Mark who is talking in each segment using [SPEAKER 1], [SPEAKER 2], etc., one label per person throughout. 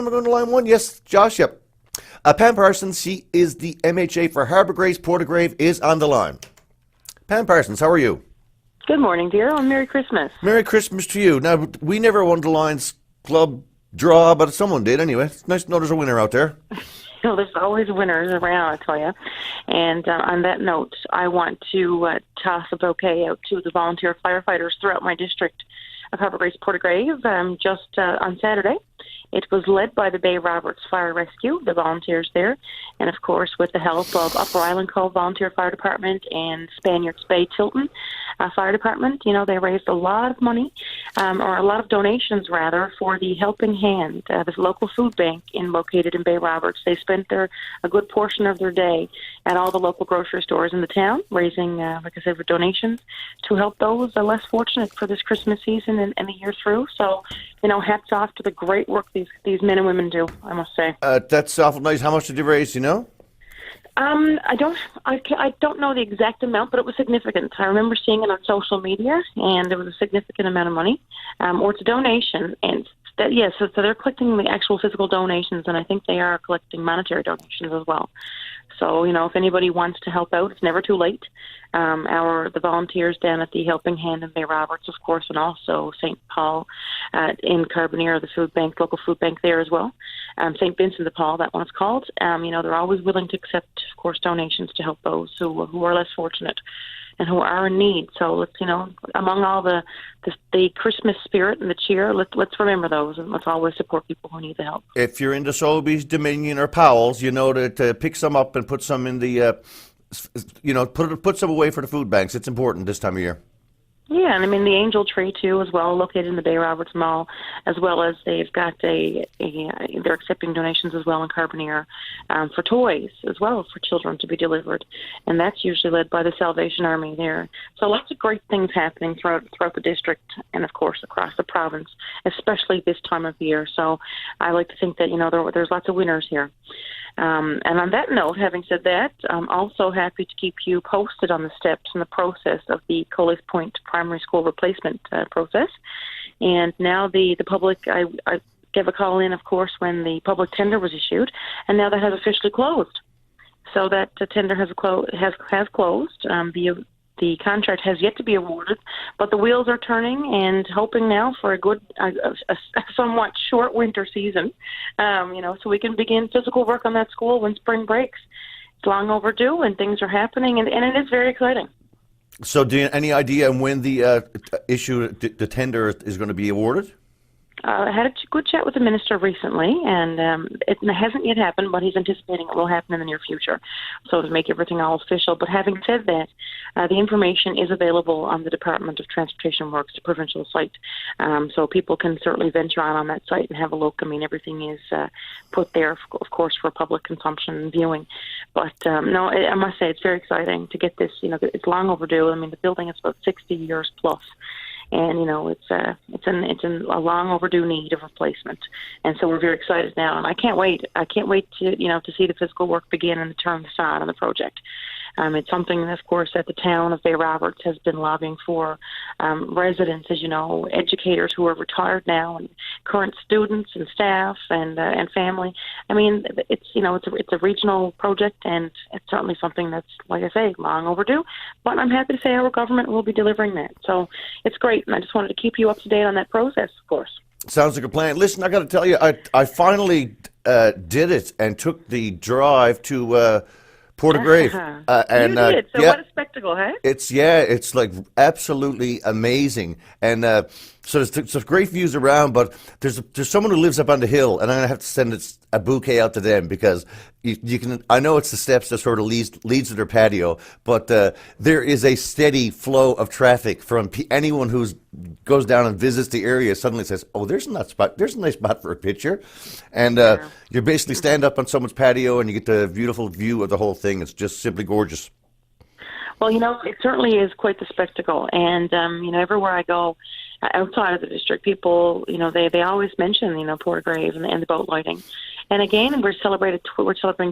[SPEAKER 1] am I going to line one? Yes, Josh, yep. Pam Parsons, she is the MHA for Harbour Grace, Portagrave, is on the line. Pam Parsons, how are you?
[SPEAKER 2] Good morning, dear, and Merry Christmas.
[SPEAKER 1] Merry Christmas to you. Now, we never won the Lions Club draw, but someone did anyway. It's nice to know there's a winner out there.
[SPEAKER 2] There's always winners around, I tell you. And on that note, I want to toss a bouquet out to the volunteer firefighters throughout my district of Harbour Grace, Portagrave, just on Saturday. It was led by the Bay Roberts Fire Rescue, the volunteers there, and of course with the help of Upper Island Cove Volunteer Fire Department and Spaniards Bay Tilton Fire Department. You know, they raised a lot of money, or a lot of donations rather, for the Helping Hand, this local food bank located in Bay Roberts. They spent a good portion of their day at all the local grocery stores in the town, raising, like I said, for donations to help those less fortunate for this Christmas season and the year through. So, you know, hats off to the great work these men and women do, I must say.
[SPEAKER 1] That's awful nice. How much did you raise, you know?
[SPEAKER 2] I don't know the exact amount, but it was significant. I remember seeing it on social media, and it was a significant amount of money. Or it's a donation, and so they're collecting the actual physical donations, and I think they are collecting monetary donations as well. So, you know, if anybody wants to help out, it's never too late. The volunteers down at the Helping Hand in Bay Roberts, of course, and also St. Paul in Carbonear, the food bank, local food bank there as well. St. Vincent de Paul, that one's called. You know, they're always willing to accept, of course, donations to help those who are less fortunate and who are in need. So let's, you know, among all the Christmas spirit and the cheer, let's remember those, and let's always support people who need the help.
[SPEAKER 1] If you're into Sobeys, Dominion, or Powell's, you know to pick some up and put some in the, put some away for the food banks. It's important this time of year.
[SPEAKER 2] Yeah, and I mean the Angel Tree too, as well, located in the Bay Roberts Mall, as well as they've got they're accepting donations as well in Carbonear for toys as well for children to be delivered, and that's usually led by the Salvation Army there. So lots of great things happening throughout the district, and of course across the province, especially this time of year. So I like to think that, you know, there's lots of winners here. And on that note, having said that, I'm also happy to keep you posted on the steps and the process of the Coles Point Primary School replacement process. And now the public, I gave a call in, of course, when the public tender was issued, and now that has officially closed. So that tender has closed. The contract has yet to be awarded, but the wheels are turning and hoping now for a somewhat short winter season, so we can begin physical work on that school when spring breaks. It's long overdue, and things are happening, and it is very exciting.
[SPEAKER 1] So any idea when the the tender is going to be awarded?
[SPEAKER 2] I had a good chat with the minister recently, and it hasn't yet happened, but he's anticipating it will happen in the near future, so to make everything all official. But having said that, the information is available on the Department of Transportation Works, the provincial site, so people can certainly venture on that site and have a look. I mean, everything is put there, of course, for public consumption and viewing. But no, I must say it's very exciting to get this. You know, it's long overdue. I mean, the building is about 60 years plus. And, you know, it's in a long overdue need of replacement. And so we're very excited now. And I can't wait. I can't wait to see the physical work begin and turn the sod on the project. It's something, of course, that the town of Bay Roberts has been lobbying for. Residents, as you know, educators who are retired now, and current students and staff and family. I mean, it's a regional project, and it's certainly something that's, like I say, long overdue. But I'm happy to say our government will be delivering that. So it's great, and I just wanted to keep you up to date on that process, of course.
[SPEAKER 1] Sounds like a plan. Listen, I got to tell you, I finally did it and took the drive to Portagrave.
[SPEAKER 2] And you did. So what a spectacle, huh?
[SPEAKER 1] It's like absolutely amazing. And so there's great views around, but there's someone who lives up on the hill, and I'm going to have to send a bouquet out to them, because you can. I know it's the steps that sort of leads to their patio, but there is a steady flow of traffic from anyone who goes down and visits the area. Suddenly says, "Oh, there's a nice spot for a picture," and you basically stand up on someone's patio and you get the beautiful view of the whole thing. It's just simply gorgeous.
[SPEAKER 2] Well, you know, it certainly is quite the spectacle, and everywhere I go, outside of the district, people, they always mention, Portgrave and the boat lighting. And again, we're celebrating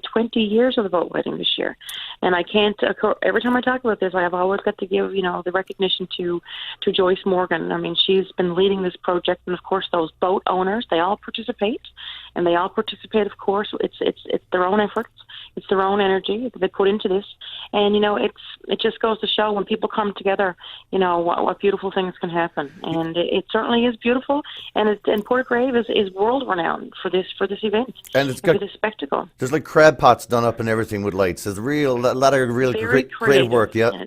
[SPEAKER 2] 20 years of the boat lighting this year. And I can't, every time I talk about this, I've always got to give, the recognition to Joyce Morgan. I mean, she's been leading this project, and of course, those boat owners, they all participate, and they all participate. Of course, it's their own efforts, it's their own energy that they put into this, and it just goes to show when people come together, what beautiful things can happen, and it certainly is beautiful, and Portgrave is world renowned for this event.
[SPEAKER 1] And it's got
[SPEAKER 2] this spectacle.
[SPEAKER 1] There's like crab pots done up and everything with lights. There's a lot of real creative work. Yeah,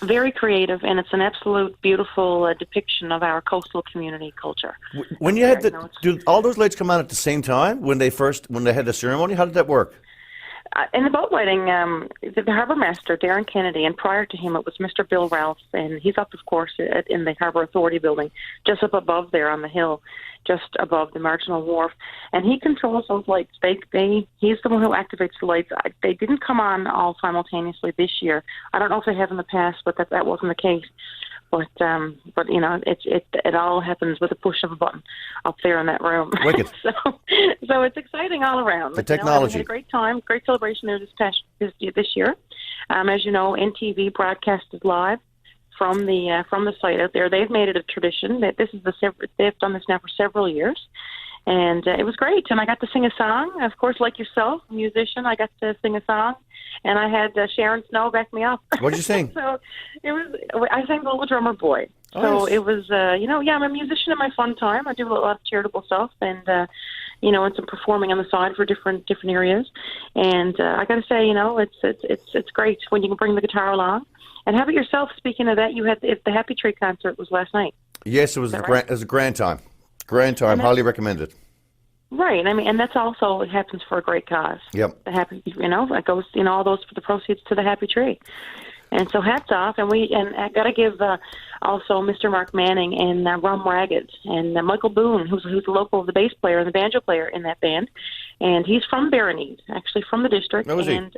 [SPEAKER 2] very creative, and it's an absolute beautiful depiction of our coastal community culture.
[SPEAKER 1] When you had do all those lights come on at the same time when they had the ceremony? How did that work?
[SPEAKER 2] In the boat lighting, the harbour master, Darren Kennedy, and prior to him it was Mr. Bill Ralph, and he's up, of course, in the Harbour Authority building, just up above there on the hill, just above the marginal wharf, and he controls those lights. He's the one who activates the lights. They didn't come on all simultaneously this year. I don't know if they have in the past, but that wasn't the case. But it all happens with a push of a button up there in that room.
[SPEAKER 1] Wicked.
[SPEAKER 2] so it's exciting all around.
[SPEAKER 1] The technology.
[SPEAKER 2] We had a great time, great celebration there this year. As you know, NTV broadcasted live from the site out there. They've made it a tradition that they've done this now for several years. And it was great, and I got to sing a song. Of course, like yourself, a musician, I got to sing a song, and I had Sharon Snow back me up.
[SPEAKER 1] What did you sing?
[SPEAKER 2] I sang The Little Drummer Boy.
[SPEAKER 1] Oh,
[SPEAKER 2] so
[SPEAKER 1] nice.
[SPEAKER 2] It was, I'm a musician in my fun time. I do a lot of charitable stuff, and and some performing on the side for different areas. And I got to say, it's great when you can bring the guitar along. And how about yourself? Speaking of that, you had the Happy Tree concert was last night.
[SPEAKER 1] Yes, it was. It was a grand time. Grand time. Highly recommended.
[SPEAKER 2] Right. I mean, and that's also, it happens for a great cause.
[SPEAKER 1] Yep.
[SPEAKER 2] The happy, it goes, all those for the proceeds to the Happy Tree. And so hats off. And I got to give also Mr. Mark Manning and Rum Ragged and Michael Boone, who's the bass player and the banjo player in that band. And he's from Berenice, actually from the district.
[SPEAKER 1] Oh, is he?
[SPEAKER 2] And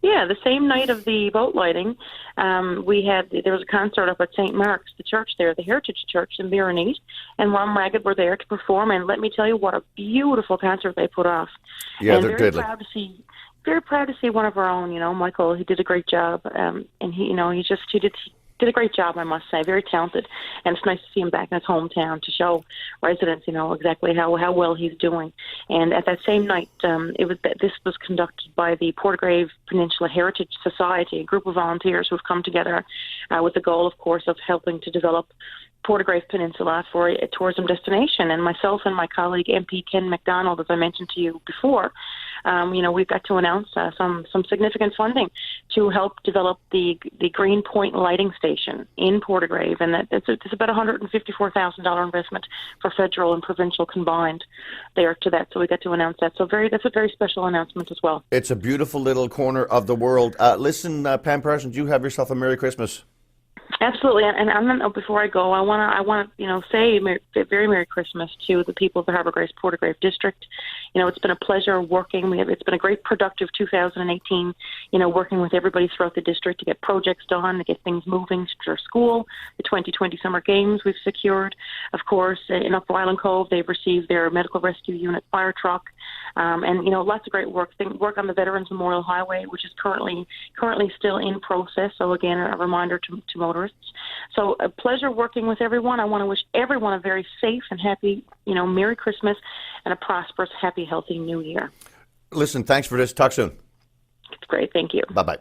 [SPEAKER 2] the same night of the boat lighting, there was a concert up at St. Mark's, the church there, the Heritage Church in Berenice, and Rum Ragged were there to perform. And let me tell you what a beautiful concert they put off.
[SPEAKER 1] Yeah,
[SPEAKER 2] and
[SPEAKER 1] they're deadly.
[SPEAKER 2] Very proud to see one of our own. Michael, he did a great job, and he did a great job, I must say. Very talented, and it's nice to see him back in his hometown to show residents, exactly how well he's doing. And at that same night, this was conducted by the Portgrave Peninsula Heritage Society, a group of volunteers who've come together with the goal, of course, of helping to develop Portgrave Peninsula for a tourism destination. And myself and my colleague MP Ken McDonald, as I mentioned to you before, we've got to announce some significant funding to help develop the Green Point lighting station in Portgrave, and it's about $154,000 investment for federal and provincial combined there to that. So we got to announce that. So that's a very special announcement as well.
[SPEAKER 1] It's a beautiful little corner of the world. Listen, Pam Parsons, you have yourself a Merry Christmas.
[SPEAKER 2] Absolutely, and before I go, I want to say very Merry Christmas to the people of the Harbour Grace Portgrave District. It's been a pleasure working. It's been a great productive 2018. Working with everybody throughout the district to get projects done, to get things moving for school. The 2020 Summer Games we've secured. Of course, in Upper Island Cove, they've received their medical rescue unit fire truck, and lots of great work. Work on the Veterans Memorial Highway, which is currently still in process. So again, a reminder to motorists. So a pleasure working with everyone. I want to wish everyone a very safe and happy, Merry Christmas and a prosperous, happy, healthy New Year.
[SPEAKER 1] Listen, thanks for this. Talk soon.
[SPEAKER 2] It's great. Thank you.
[SPEAKER 1] Bye-bye.